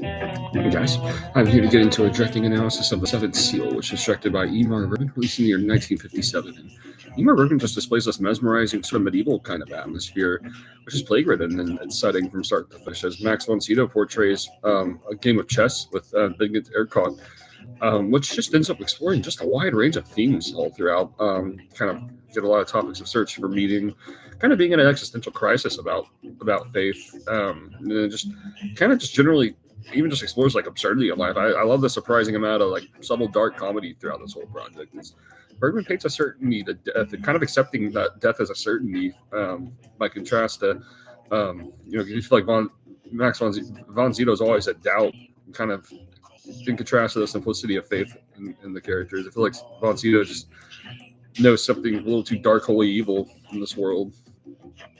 Hey guys, I'm here to get into a directing analysis of The Seventh Seal, which was directed by Ingmar Bergman, released in the year 1957. And Ingmar Bergman just displays this mesmerizing sort of medieval kind of atmosphere, which is plague-ridden in its setting from start to finish, as Max von Sydow portrays a game of chess with Bignet Ercot, which just ends up exploring just a wide range of themes all throughout. Kind of get a lot of topics of search for meaning, kind of being in an existential crisis about faith, and then just generally even just explores like absurdity of life. I love the surprising amount of like subtle dark comedy throughout this whole project. Bergman paints a certainty to death, and kind of accepting that death as a certainty, by contrast to, you feel like von Sydow is always a doubt, kind of in contrast to the simplicity of faith in the characters. I feel like von Sydow just knows something a little too dark, holy evil in this world.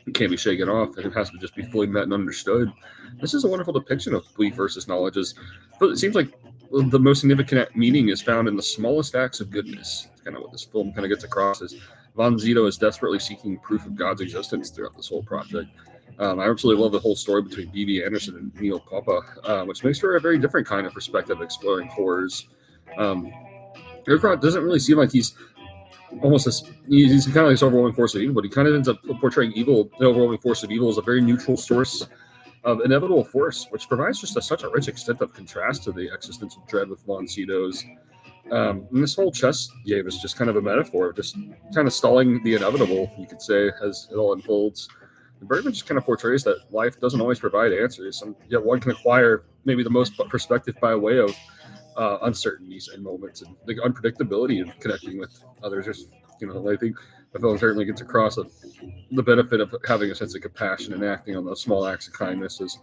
It can't be shaken off, and it has to just be fully met and understood. This is a wonderful depiction of belief versus knowledge. It seems like the most significant meaning is found in the smallest acts of goodness. It's kind of what this film kind of gets across. Is von Sydow is desperately seeking proof of God's existence throughout this whole project. I absolutely love the whole story between B.B. Anderson and Neil Papa, which makes for a very different kind of perspective exploring horrors. Um, Ercrot doesn't really seem like he's he's kind of like this overwhelming force of evil, but he kind of ends up portraying evil, the overwhelming force of evil, as a very neutral source of inevitable force, which provides just such a rich extent of contrast to the existential dread with von Sydow's. And this whole chess game is just kind of a metaphor of just kind of stalling the inevitable, you could say, as it all unfolds. And Bergman just kind of portrays that life doesn't always provide answers, and yet one can acquire maybe the most perspective by way of uncertainties and moments and the unpredictability of connecting with others. I think the film certainly gets across the benefit of having a sense of compassion and acting on those small acts of kindness. As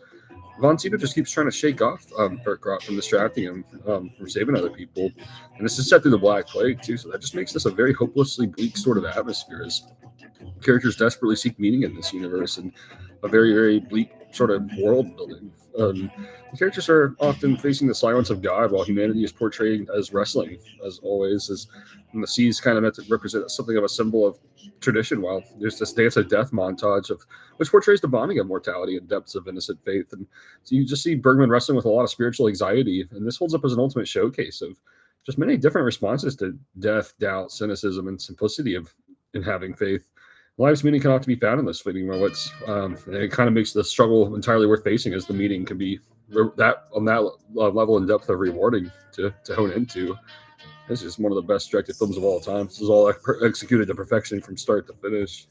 Von Sydow just keeps trying to shake off Bergman from distracting him from saving other people, and this is set through the Black Plague too. So that just makes this a very hopelessly bleak sort of atmosphere as characters desperately seek meaning in this universe and a very, very bleak sort of world building. The characters are often facing the silence of God, while humanity is portrayed as wrestling, as always. And the sea is kind of meant to represent something of a symbol of tradition, while there's this dance of death montage of which portrays the bonding of mortality and depths of innocent faith. And so you just see Bergman wrestling with a lot of spiritual anxiety, and this holds up as an ultimate showcase of just many different responses to death, doubt, cynicism, and simplicity of in having faith. Life's meaning can often be found in those fleeting moments, and it kind of makes the struggle entirely worth facing, as the meaning can be that on that level and depth of rewarding to hone into. This is one of the best directed films of all time. This is all executed to perfection from start to finish.